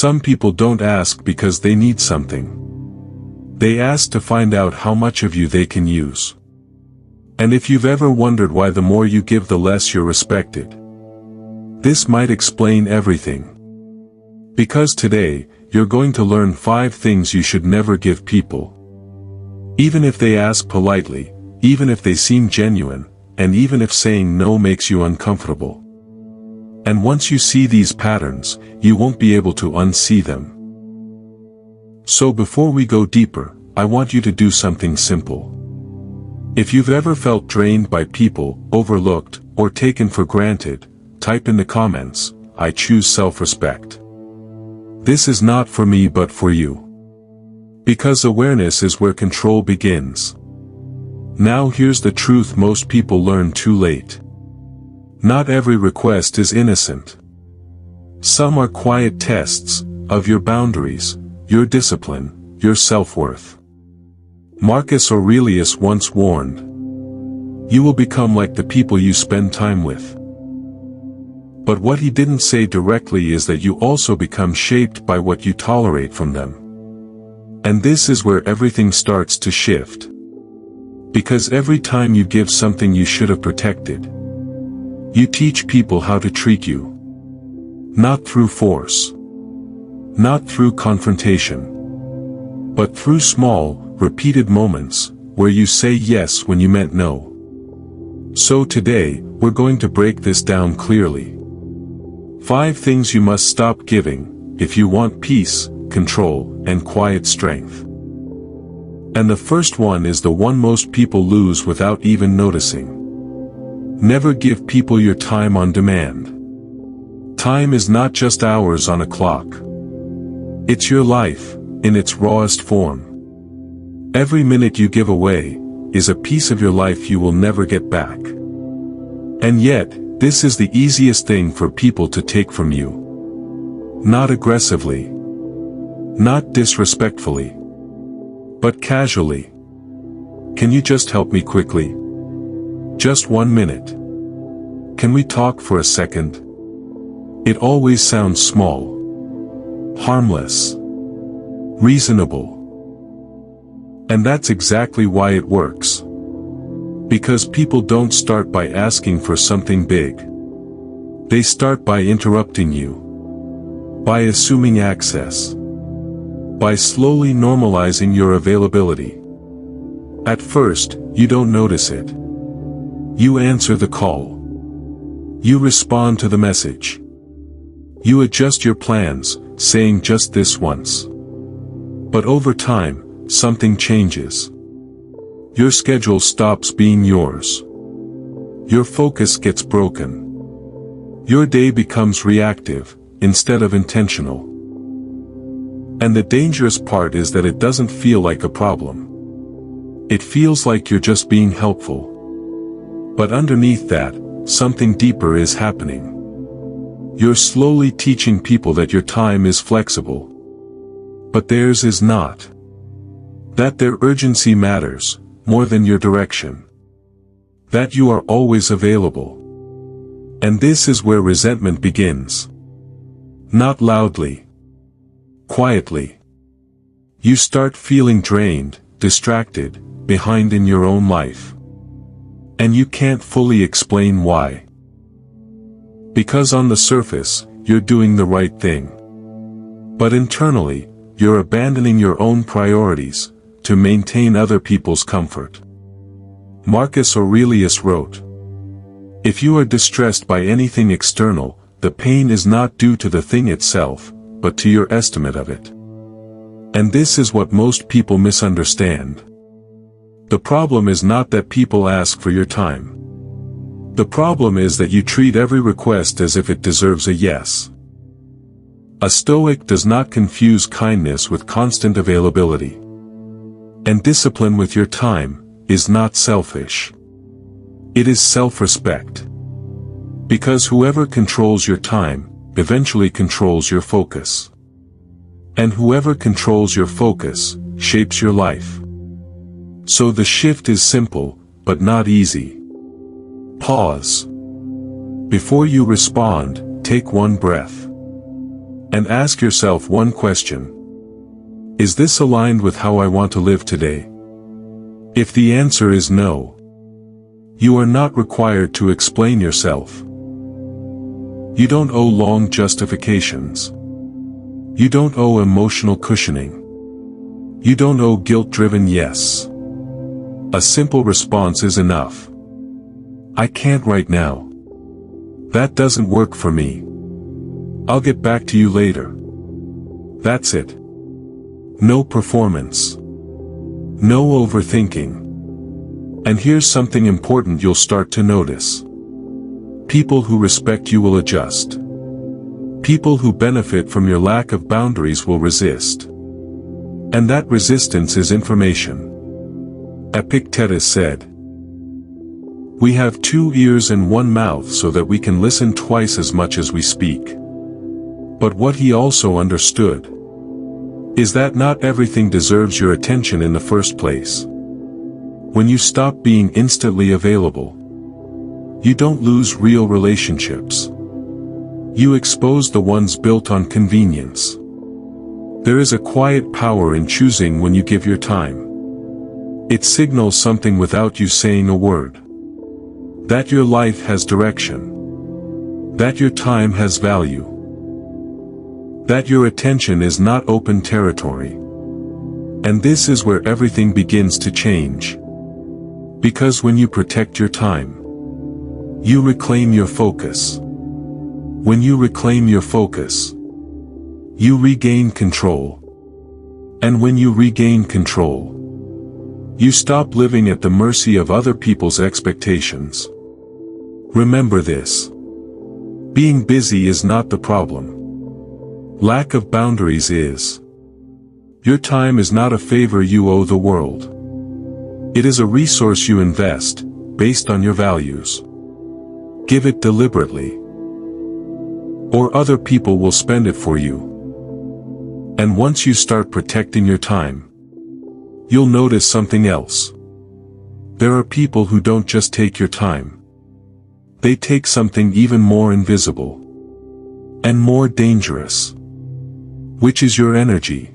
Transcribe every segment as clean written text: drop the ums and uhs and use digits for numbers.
Some people don't ask because they need something. They ask to find out how much of you they can use. And if you've ever wondered why the more you give the less you're respected, this might explain everything. Because today, you're going to learn 5 things you should never give people. Even if they ask politely, even if they seem genuine, and even if saying no makes you uncomfortable. And once you see these patterns, you won't be able to unsee them. So before we go deeper, I want you to do something simple. If you've ever felt drained by people, overlooked, or taken for granted, type in the comments, "I choose self-respect." This is not for me but for you. Because awareness is where control begins. Now here's the truth most people learn too late. Not every request is innocent. Some are quiet tests of your boundaries, your discipline, your self-worth. Marcus Aurelius once warned, "You will become like the people you spend time with." But what he didn't say directly is that you also become shaped by what you tolerate from them. And this is where everything starts to shift. Because every time you give something you should have protected, you teach people how to treat you. Not through force. Not through confrontation. But through small, repeated moments, where you say yes when you meant no. So today, we're going to break this down clearly. 5 things you must stop giving, if you want peace, control, and quiet strength. And the first one is the one most people lose without even noticing. Never give people your time on demand. Time is not just hours on a clock. It's your life, in its rawest form. Every minute you give away, is a piece of your life you will never get back. And yet, this is the easiest thing for people to take from you. Not aggressively. Not disrespectfully. But casually. "Can you just help me quickly? Just 1 minute. Can we talk for a second?" It always sounds small. Harmless. Reasonable. And that's exactly why it works. Because people don't start by asking for something big. They start by interrupting you. By assuming access. By slowly normalizing your availability. At first, you don't notice it. You answer the call. You respond to the message. You adjust your plans, saying just this once. But over time, something changes. Your schedule stops being yours. Your focus gets broken. Your day becomes reactive, instead of intentional. And the dangerous part is that it doesn't feel like a problem. It feels like you're just being helpful. But underneath that, something deeper is happening. You're slowly teaching people that your time is flexible. But theirs is not. That their urgency matters, more than your direction. That you are always available. And this is where resentment begins. Not loudly. Quietly. You start feeling drained, distracted, behind in your own life. And you can't fully explain why. Because on the surface, you're doing the right thing. But internally, you're abandoning your own priorities, to maintain other people's comfort. Marcus Aurelius wrote, "If you are distressed by anything external, the pain is not due to the thing itself, but to your estimate of it." And this is what most people misunderstand. The problem is not that people ask for your time. The problem is that you treat every request as if it deserves a yes. A Stoic does not confuse kindness with constant availability. And discipline with your time is not selfish. It is self-respect. Because whoever controls your time, eventually controls your focus. And whoever controls your focus, shapes your life. So the shift is simple, but not easy. Pause. Before you respond, take one breath. And ask yourself one question. Is this aligned with how I want to live today? If the answer is no, you are not required to explain yourself. You don't owe long justifications. You don't owe emotional cushioning. You don't owe guilt-driven yes. A simple response is enough. I can't right now. That doesn't work for me. I'll get back to you later. That's it. No performance. No overthinking. And here's something important you'll start to notice. People who respect you will adjust. People who benefit from your lack of boundaries will resist. And that resistance is information. Epictetus said, "We have 2 ears and 1 mouth so that we can listen twice as much as we speak." But what he also understood is that not everything deserves your attention in the first place. When you stop being instantly available, you don't lose real relationships. You expose the ones built on convenience. There is a quiet power in choosing when you give your time. It signals something without you saying a word. That your life has direction. That your time has value. That your attention is not open territory. And this is where everything begins to change. Because when you protect your time, you reclaim your focus. When you reclaim your focus, you regain control. And when you regain control, you stop living at the mercy of other people's expectations. Remember this. Being busy is not the problem. Lack of boundaries is. Your time is not a favor you owe the world. It is a resource you invest, based on your values. Give it deliberately, or other people will spend it for you. And once you start protecting your time, you'll notice something else. There are people who don't just take your time. They take something even more invisible and more dangerous, which is your energy.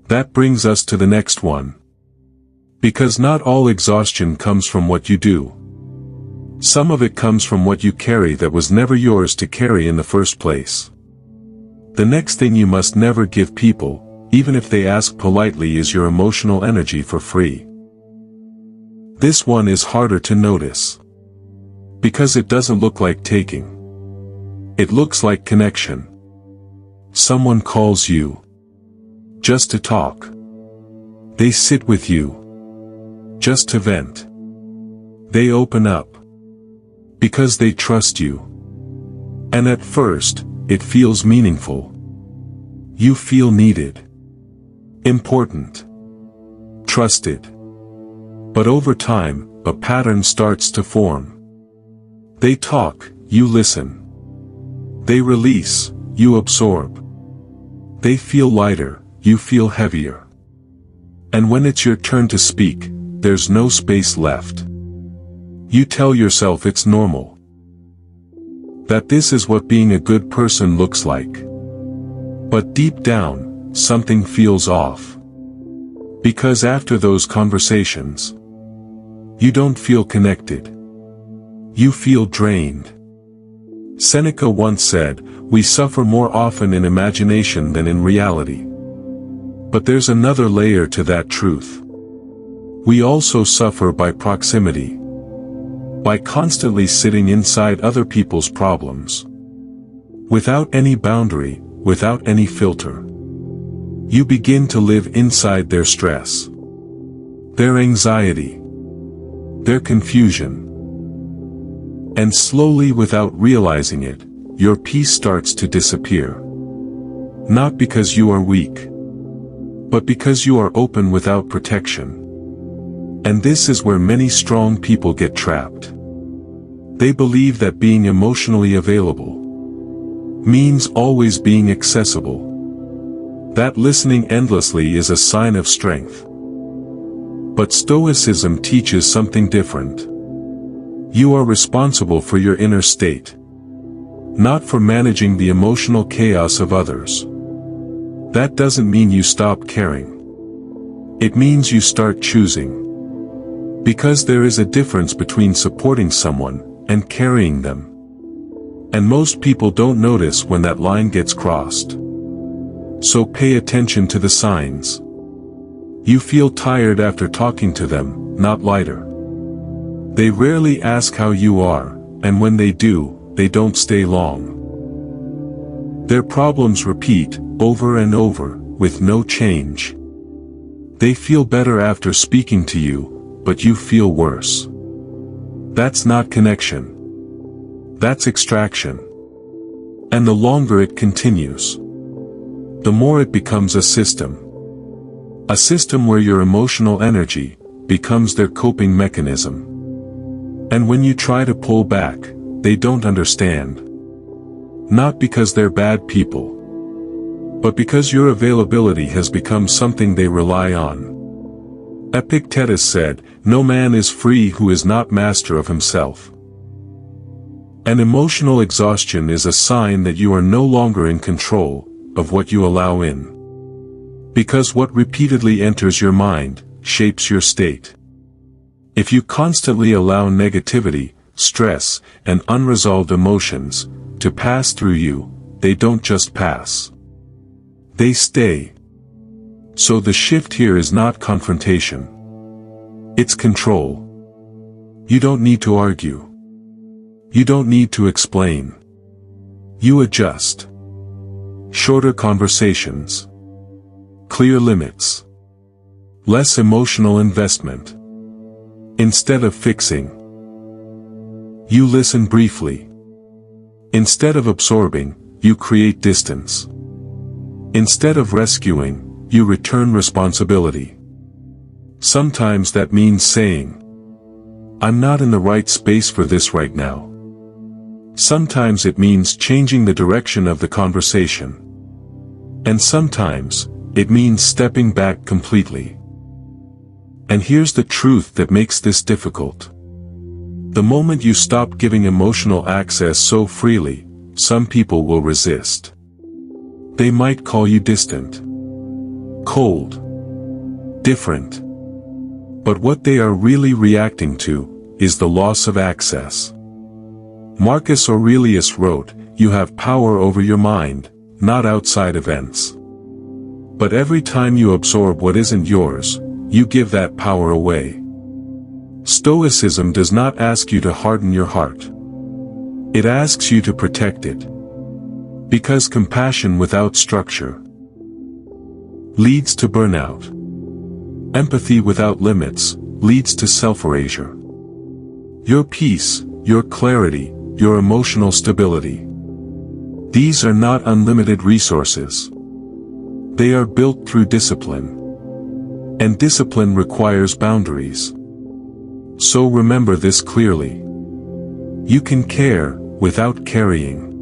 That brings us to the next one. Because not all exhaustion comes from what you do. Some of it comes from what you carry that was never yours to carry in the first place. The next thing you must never give people, even if they ask politely, is your emotional energy for free. This one is harder to notice. Because it doesn't look like taking. It looks like connection. Someone calls you just to talk. They sit with you just to vent. They open up because they trust you. And at first, it feels meaningful. You feel needed, important, trusted. But over time, a pattern starts to form. They talk, you listen. They release, you absorb. They feel lighter, you feel heavier. And when it's your turn to speak, there's no space left. You tell yourself it's normal. That this is what being a good person looks like. But deep down, something feels off. Because after those conversations, you don't feel connected. You feel drained. Seneca once said, "We suffer more often in imagination than in reality." But there's another layer to that truth. We also suffer by proximity. By constantly sitting inside other people's problems. Without any boundary, without any filter. You begin to live inside their stress. Their anxiety. Their confusion. And slowly, without realizing it, your peace starts to disappear. Not because you are weak, but because you are open without protection. And this is where many strong people get trapped. They believe that being emotionally available means always being accessible. That listening endlessly is a sign of strength. But Stoicism teaches something different. You are responsible for your inner state. not for managing the emotional chaos of others. That doesn't mean you stop caring. It means you start choosing. Because there is a difference between supporting someone and carrying them. And most people don't notice when that line gets crossed. So pay attention to the signs. You feel tired after talking to them, not lighter. They rarely ask how you are, and when they do, they don't stay long. Their problems repeat, over and over, with no change. They feel better after speaking to you, but you feel worse. That's not connection. That's extraction. And the longer it continues, the more it becomes a system. A system where your emotional energy becomes their coping mechanism. And when you try to pull back, they don't understand. Not because they're bad people, but because your availability has become something they rely on. Epictetus said, "No man is free who is not master of himself." And emotional exhaustion is a sign that you are no longer in control of what you allow in. Because what repeatedly enters your mind shapes your state. If you constantly allow negativity, stress, and unresolved emotions to pass through you, they don't just pass. They stay. So the shift here is not confrontation. It's control. You don't need to argue. You don't need to explain. You adjust. Shorter conversations. Clear limits. Less emotional investment. Instead of fixing, you listen briefly. Instead of absorbing, you create distance. Instead of rescuing, you return responsibility. Sometimes that means saying, "I'm not in the right space for this right now." Sometimes it means changing the direction of the conversation. And sometimes, it means stepping back completely. And here's the truth that makes this difficult. The moment you stop giving emotional access so freely, some people will resist. They might call you distant, cold, different. But what they are really reacting to is the loss of access. Marcus Aurelius wrote, "You have power over your mind, not outside events. But every time you absorb what isn't yours, you give that power away." Stoicism does not ask you to harden your heart. It asks you to protect it. Because compassion without structure leads to burnout. Empathy without limits leads to self-erasure. Your peace, your clarity, your emotional stability. These are not unlimited resources. They are built through discipline. And discipline requires boundaries. So remember this clearly. You can care without carrying.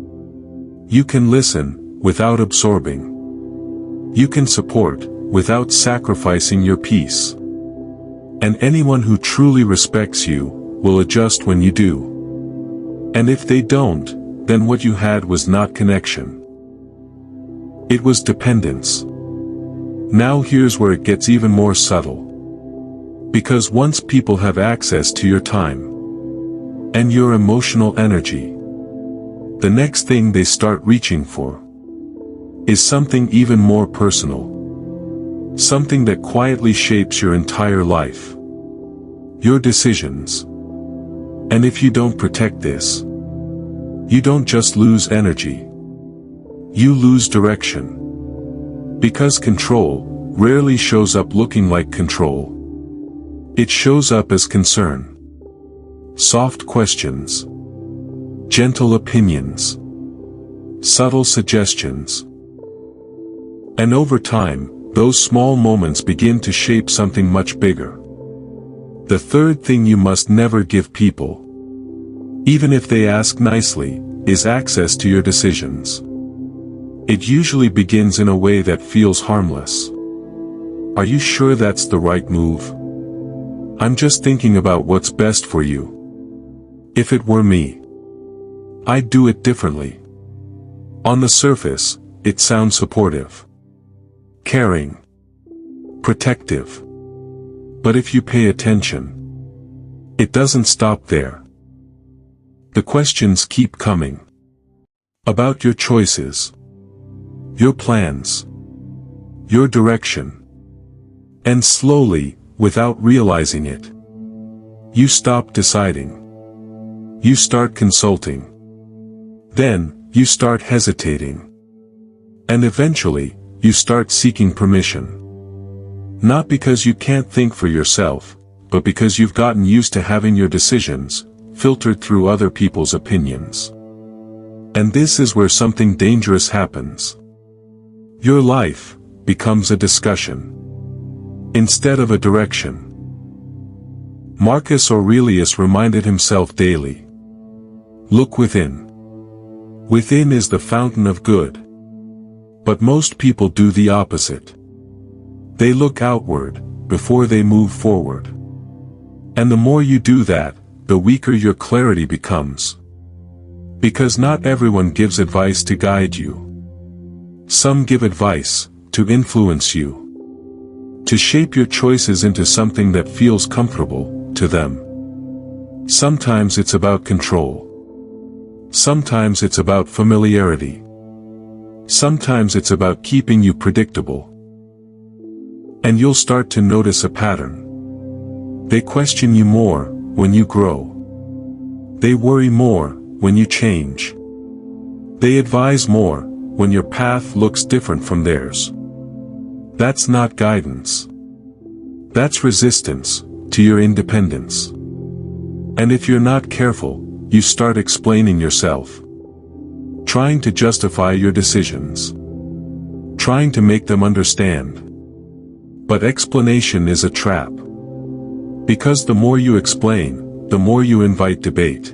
You can listen without absorbing. You can support without sacrificing your peace. And anyone who truly respects you will adjust when you do. And if they don't, then what you had was not connection. It was dependence. Now here's where it gets even more subtle. Because once people have access to your time and your emotional energy, the next thing they start reaching for is something even more personal. Something that quietly shapes your entire life. Your decisions. And if you don't protect this, you don't just lose energy. You lose direction. Because control rarely shows up looking like control. It shows up as concern. Soft questions. Gentle opinions. Subtle suggestions. And over time, those small moments begin to shape something much bigger. The third thing you must never give people, even if they ask nicely, is access to your decisions. It usually begins in a way that feels harmless. Are you sure that's the right move? I'm just thinking about what's best for you. If it were me, I'd do it differently. On the surface, it sounds supportive, caring, protective. But if you pay attention, it doesn't stop there. The questions keep coming. About your choices, your plans, your direction. And slowly, without realizing it, you stop deciding. You start consulting. Then, you start hesitating. And eventually, you start seeking permission. Not because you can't think for yourself, but because you've gotten used to having your decisions filtered through other people's opinions. And this is where something dangerous happens. Your life becomes a discussion instead of a direction. Marcus Aurelius reminded himself daily. Look within. Within is the fountain of good. But most people do the opposite. They look outward before they move forward. And the more you do that, the weaker your clarity becomes. Because not everyone gives advice to guide you. Some give advice to influence you, to shape your choices into something that feels comfortable to them. Sometimes it's about control. Sometimes it's about familiarity. Sometimes it's about keeping you predictable. And you'll start to notice a pattern. They question you more when you grow. They worry more when you change. They advise more when your path looks different from theirs. That's not guidance. That's resistance to your independence. And if you're not careful, you start explaining yourself. Trying to justify your decisions. Trying to make them understand. But explanation is a trap. Because the more you explain, the more you invite debate.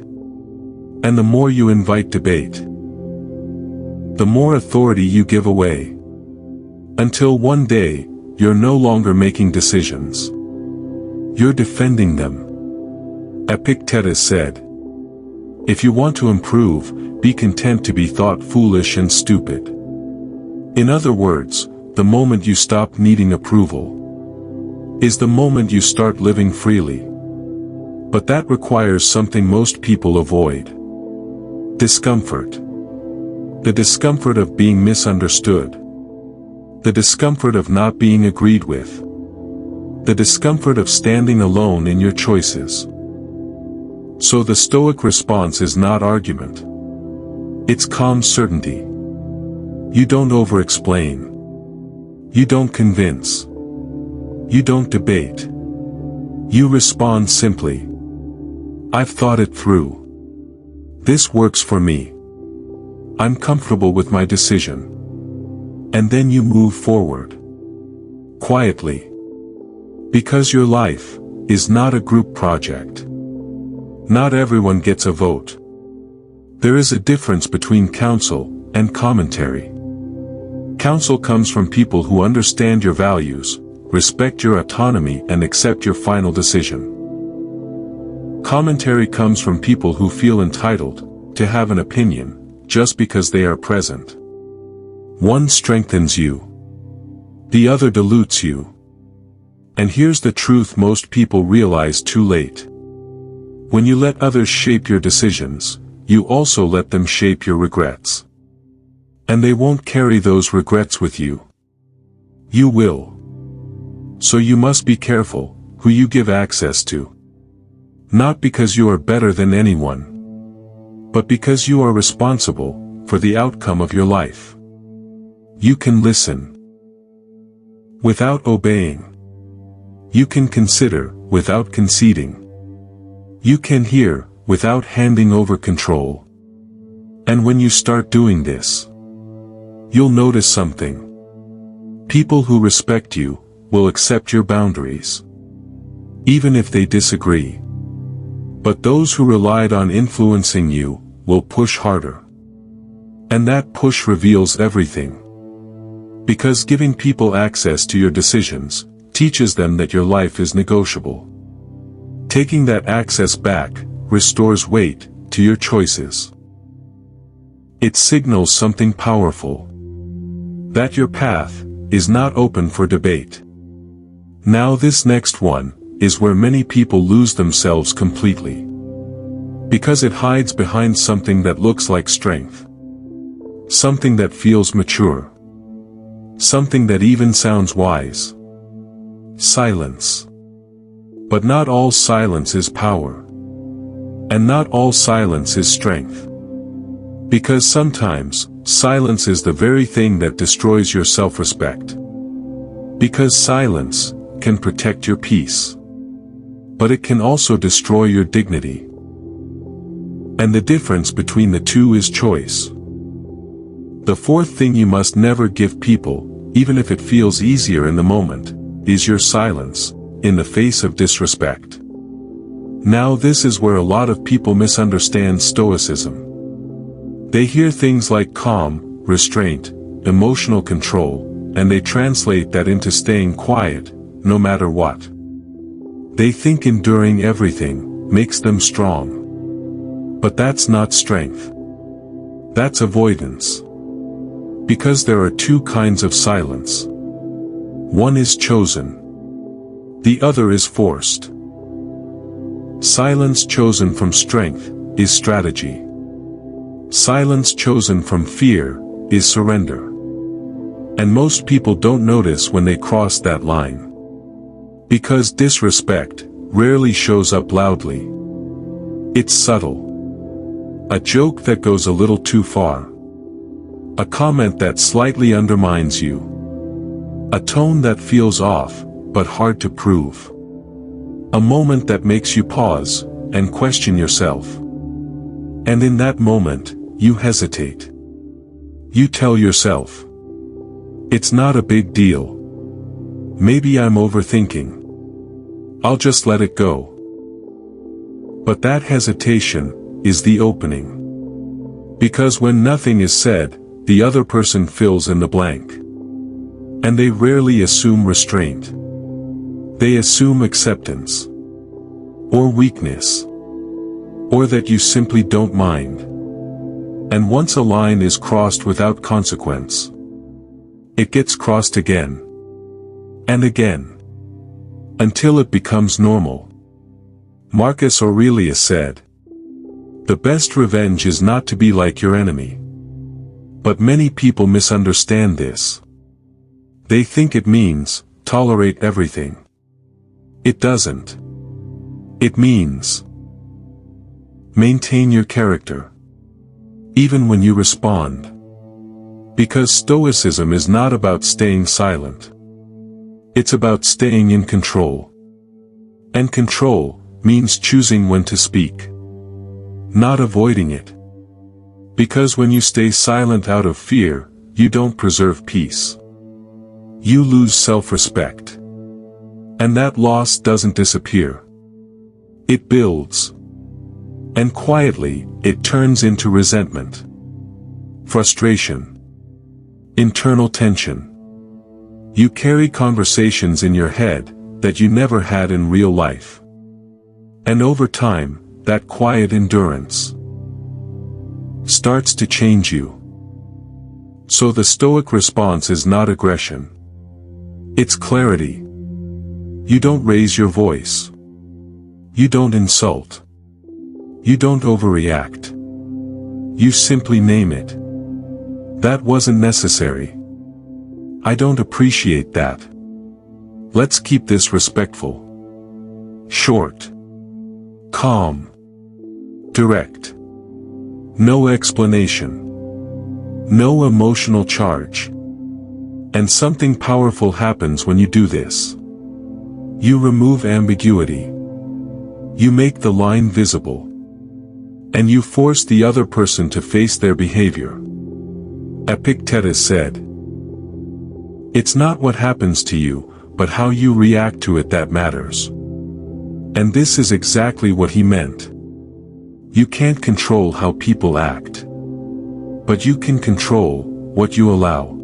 And the more you invite debate, the more authority you give away. Until one day, you're no longer making decisions. You're defending them. Epictetus said, "If you want to improve, be content to be thought foolish and stupid." In other words, the moment you stop needing approval is the moment you start living freely. But that requires something most people avoid. Discomfort. The discomfort of being misunderstood. The discomfort of not being agreed with. The discomfort of standing alone in your choices. So the Stoic response is not argument. It's calm certainty. You don't over-explain. You don't convince. You don't debate. You respond simply. I've thought it through. This works for me. I'm comfortable with my decision. And then you move forward. Quietly. Because your life is not a group project. Not everyone gets a vote. There is a difference between counsel and commentary. Counsel comes from people who understand your values, respect your autonomy and accept your final decision. Commentary comes from people who feel entitled to have an opinion just because they are present. One strengthens you. The other dilutes you. And here's the truth most people realize too late. When you let others shape your decisions, you also let them shape your regrets. And they won't carry those regrets with you. You will. So you must be careful who you give access to. Not because you are better than anyone, but because you are responsible for the outcome of your life. You can listen without obeying. You can consider without conceding. You can hear without handing over control. And when you start doing this, you'll notice something. People who respect you will accept your boundaries, even if they disagree. But those who relied on influencing you will push harder. And that push reveals everything. Because giving people access to your decisions teaches them that your life is negotiable. Taking that access back restores weight to your choices. It signals something powerful. That your path is not open for debate. Now this next one is where many people lose themselves completely. Because it hides behind something that looks like strength. Something that feels mature. Something that even sounds wise. Silence. But not all silence is power. And not all silence is strength. Because sometimes, silence is the very thing that destroys your self-respect. Because silence can protect your peace. But it can also destroy your dignity. And the difference between the two is choice. The fourth thing you must never give people, even if it feels easier in the moment, is your silence, in the face of disrespect. Now this is where a lot of people misunderstand Stoicism. They hear things like calm, restraint, emotional control, and they translate that into staying quiet, no matter what. They think enduring everything makes them strong. But that's not strength. That's avoidance. Because there are two kinds of silence. One is chosen. The other is forced. Silence chosen from strength is strategy. Silence chosen from fear is surrender. And most people don't notice when they cross that line. Because disrespect rarely shows up loudly. It's subtle. A joke that goes a little too far. A comment that slightly undermines you. A tone that feels off, but hard to prove. A moment that makes you pause and question yourself. And in that moment, you hesitate. You tell yourself, it's not a big deal. Maybe I'm overthinking. I'll just let it go. But that hesitation is the opening. Because when nothing is said, the other person fills in the blank. And they rarely assume restraint. They assume acceptance. Or weakness. Or that you simply don't mind. And once a line is crossed without consequence, it gets crossed again. And again. Until it becomes normal. Marcus Aurelius said, "The best revenge is not to be like your enemy." But many people misunderstand this. They think it means, tolerate everything. It doesn't. It means, maintain your character. Even when you respond. Because Stoicism is not about staying silent. It's about staying in control. And control means choosing when to speak. Not avoiding it. Because when you stay silent out of fear, you don't preserve peace. You lose self-respect. And that loss doesn't disappear. It builds. And quietly, it turns into resentment. Frustration. Internal tension. You carry conversations in your head that you never had in real life. And over time, that quiet endurance starts to change you. So the Stoic response is not aggression. It's clarity. You don't raise your voice. You don't insult. You don't overreact. You simply name it. That wasn't necessary. I don't appreciate that. Let's keep this respectful. Short. Calm. Direct. No explanation. No emotional charge. And something powerful happens when you do this. You remove ambiguity. You make the line visible. And you force the other person to face their behavior. Epictetus said, "It's not what happens to you, but how you react to it that matters." And this is exactly what he meant. You can't control how people act. But you can control what you allow.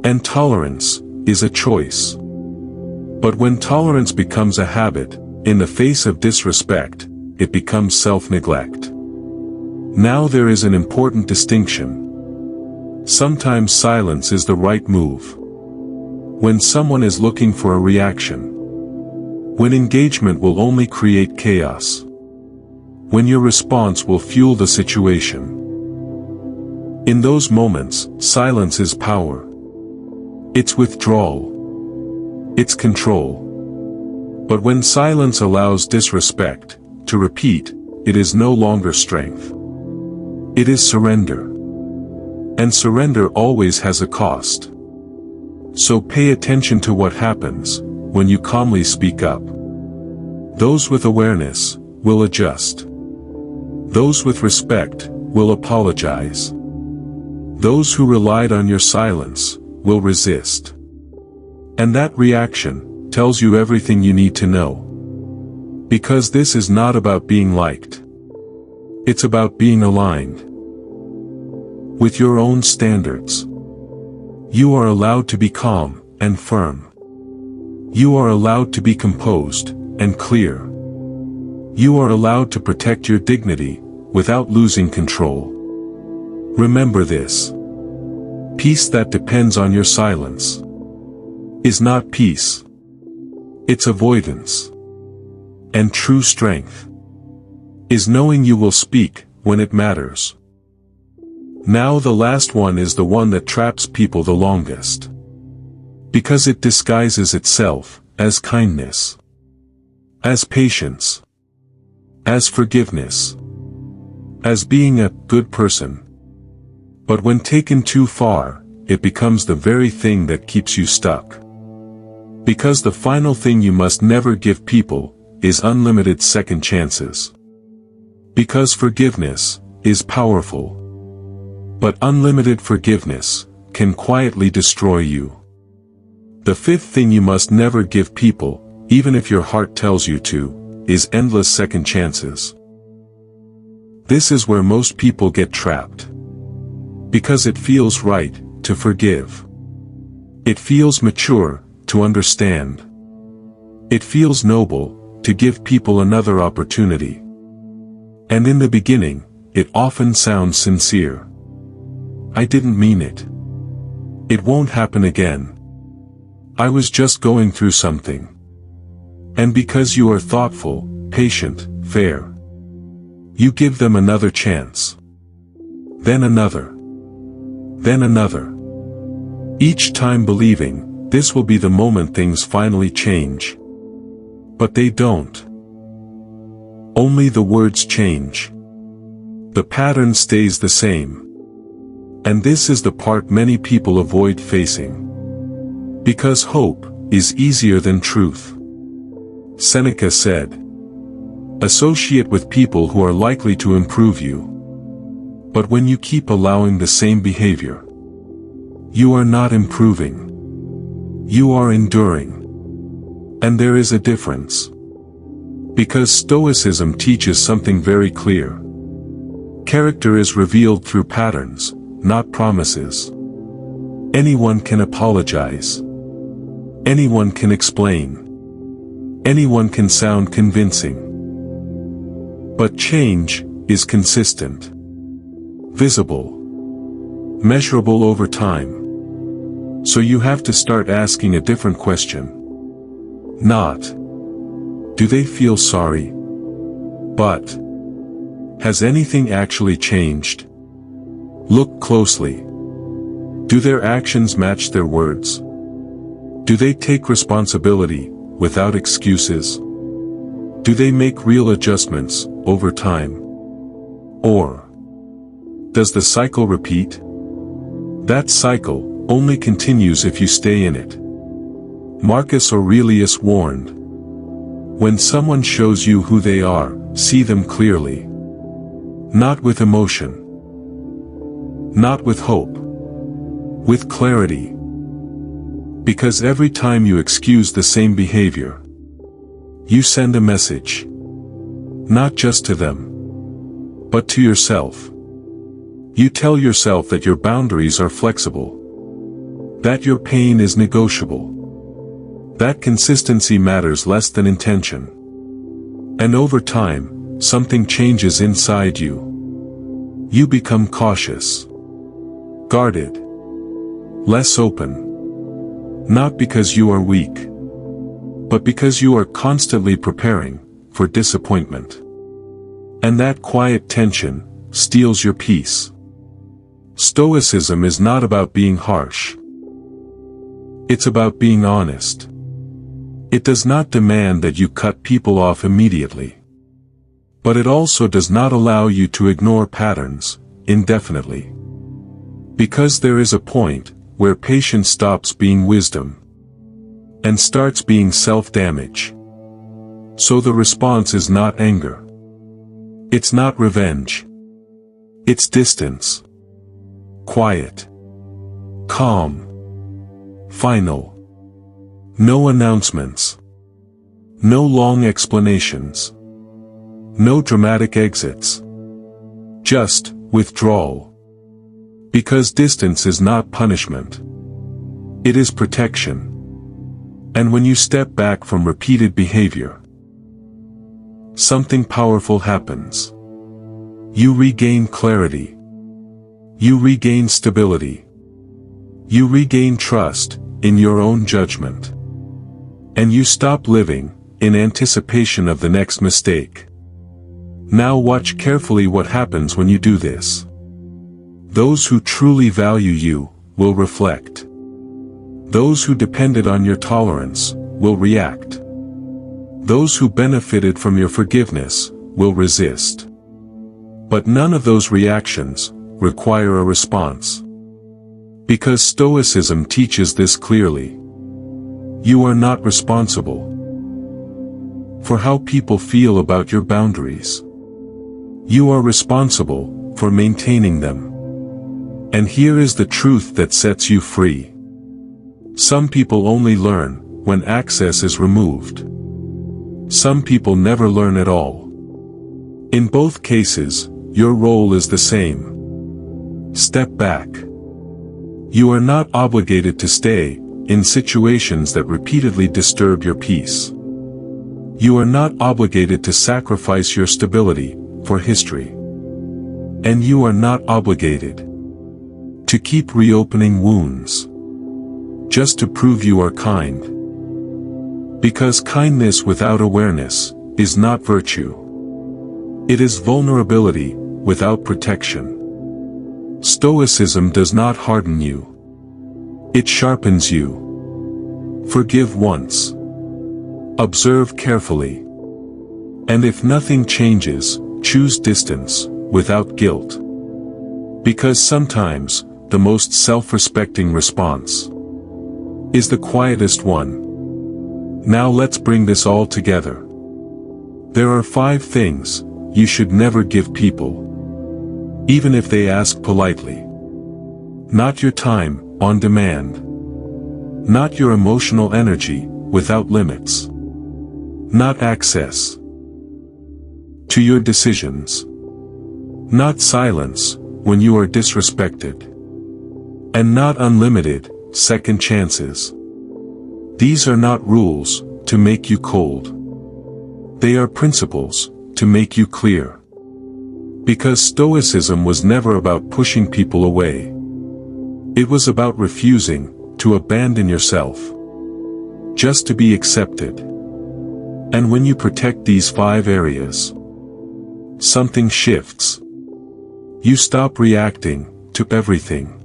And tolerance is a choice. But when tolerance becomes a habit, in the face of disrespect, it becomes self-neglect. Now there is an important distinction. Sometimes silence is the right move. When someone is looking for a reaction. When engagement will only create chaos. When your response will fuel the situation. In those moments, silence is power. It's withdrawal. It's control. But when silence allows disrespect to repeat, it is no longer strength. It is surrender. And surrender always has a cost. So pay attention to what happens when you calmly speak up. Those with awareness will adjust. Those with respect will apologize. Those who relied on your silence will resist. And that reaction tells you everything you need to know. Because this is not about being liked. It's about being aligned with your own standards. You are allowed to be calm and firm. You are allowed to be composed and clear. You are allowed to protect your dignity without losing control. Remember this. Peace that depends on your silence is not peace. It's avoidance. And true strength is knowing you will speak when it matters. Now the last one is the one that traps people the longest. Because it disguises itself as kindness, as patience, as forgiveness, as being a good person. But when taken too far, it becomes the very thing that keeps you stuck. Because the final thing you must never give people is unlimited second chances. Because forgiveness is powerful. But unlimited forgiveness can quietly destroy you. The fifth thing you must never give people, even if your heart tells you to, is endless second chances. This is where most people get trapped. Because it feels right to forgive. It feels mature to understand. It feels noble to give people another opportunity. And in the beginning, it often sounds sincere. I didn't mean it. It won't happen again. I was just going through something. And because you are thoughtful, patient, fair, you give them another chance. Then another. Then another. Each time believing, this will be the moment things finally change. But they don't. Only the words change. The pattern stays the same. And this is the part many people avoid facing. Because hope is easier than truth. Seneca said, "Associate with people who are likely to improve you. But when you keep allowing the same behavior, you are not improving. You are enduring." And there is a difference. Because Stoicism teaches something very clear. Character is revealed through patterns, not promises. Anyone can apologize. Anyone can explain. Anyone can sound convincing. But change is consistent. Visible. Measurable over time. So you have to start asking a different question. Not, do they feel sorry? But, has anything actually changed? Look closely. Do their actions match their words? Do they take responsibility without excuses? Do they make real adjustments over time? Or does the cycle repeat? That cycle only continues if you stay in it. Marcus Aurelius warned, "When someone shows you who they are, see them clearly. Not with emotion. Not with hope. With clarity." Because every time you excuse the same behavior, you send a message. Not just to them, but to yourself. You tell yourself that your boundaries are flexible. That your pain is negotiable. That consistency matters less than intention. And over time, something changes inside you. You become cautious, guarded, less open. Not because you are weak, but because you are constantly preparing for disappointment. And that quiet tension steals your peace. Stoicism is not about being harsh. It's about being honest. It does not demand that you cut people off immediately. But it also does not allow you to ignore patterns indefinitely. Because there is a point where patience stops being wisdom and starts being self-damage. So the response is not anger. It's not revenge. It's distance. Quiet. Calm. Final. No announcements. No long explanations. No dramatic exits. Just withdrawal. Because distance is not punishment. It is protection. And when you step back from repeated behavior, something powerful happens. You regain clarity. You regain stability. You regain trust in your own judgment. And you stop living in anticipation of the next mistake. Now watch carefully what happens when you do this. Those who truly value you will reflect. Those who depended on your tolerance will react. Those who benefited from your forgiveness will resist. But none of those reactions require a response. Because Stoicism teaches this clearly. You are not responsible for how people feel about your boundaries. You are responsible for maintaining them. And here is the truth that sets you free. Some people only learn when access is removed. Some people never learn at all. In both cases, your role is the same. Step back. You are not obligated to stay in situations that repeatedly disturb your peace. You are not obligated to sacrifice your stability for history. And you are not obligated to keep reopening wounds just to prove you are kind. Because kindness without awareness is not virtue. It is vulnerability without protection. Stoicism does not harden you. It sharpens you. Forgive once. Observe carefully. And if nothing changes, choose distance without guilt. Because sometimes, the most self-respecting response is the quietest one. Now let's bring this all together. There are 5 things you should never give people, even if they ask politely. Not your time on demand. Not your emotional energy without limits. Not access to your decisions. Not silence when you are disrespected. And not unlimited second chances. These are not rules to make you cold. They are principles to make you clear. Because Stoicism was never about pushing people away. It was about refusing to abandon yourself just to be accepted. And when you protect these 5 areas, something shifts. You stop reacting to everything.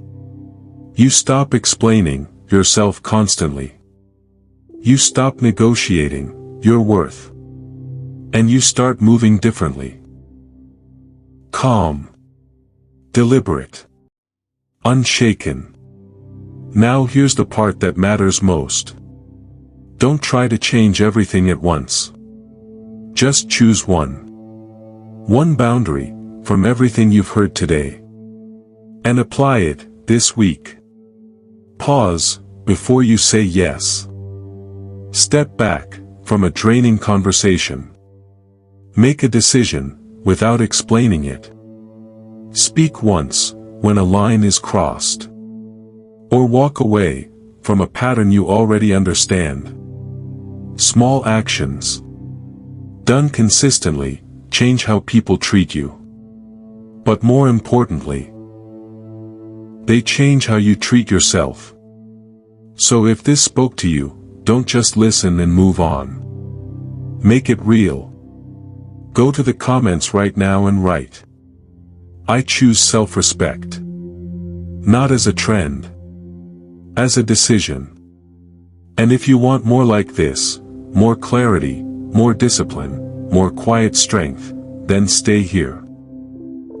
You stop explaining yourself constantly. You stop negotiating your worth. And you start moving differently. Calm. Deliberate. Unshaken. Now here's the part that matters most. Don't try to change everything at once. Just choose one. One boundary from everything you've heard today. And apply it this week. Pause before you say yes. Step back from a draining conversation. Make a decision without explaining it. Speak once when a line is crossed. Or walk away from a pattern you already understand. Small actions done consistently change how people treat you. But more importantly, they change how you treat yourself. So if this spoke to you, don't just listen and move on. Make it real. Go to the comments right now and write, "I choose self-respect." Not as a trend. As a decision. And if you want more like this, more clarity, more discipline, more quiet strength, then stay here.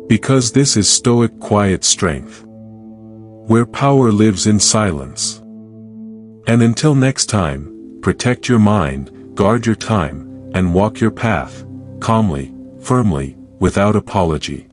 Because this is Stoic Quiet Strength, where power lives in silence. And until next time, protect your mind, guard your time, and walk your path, calmly, firmly, without apology.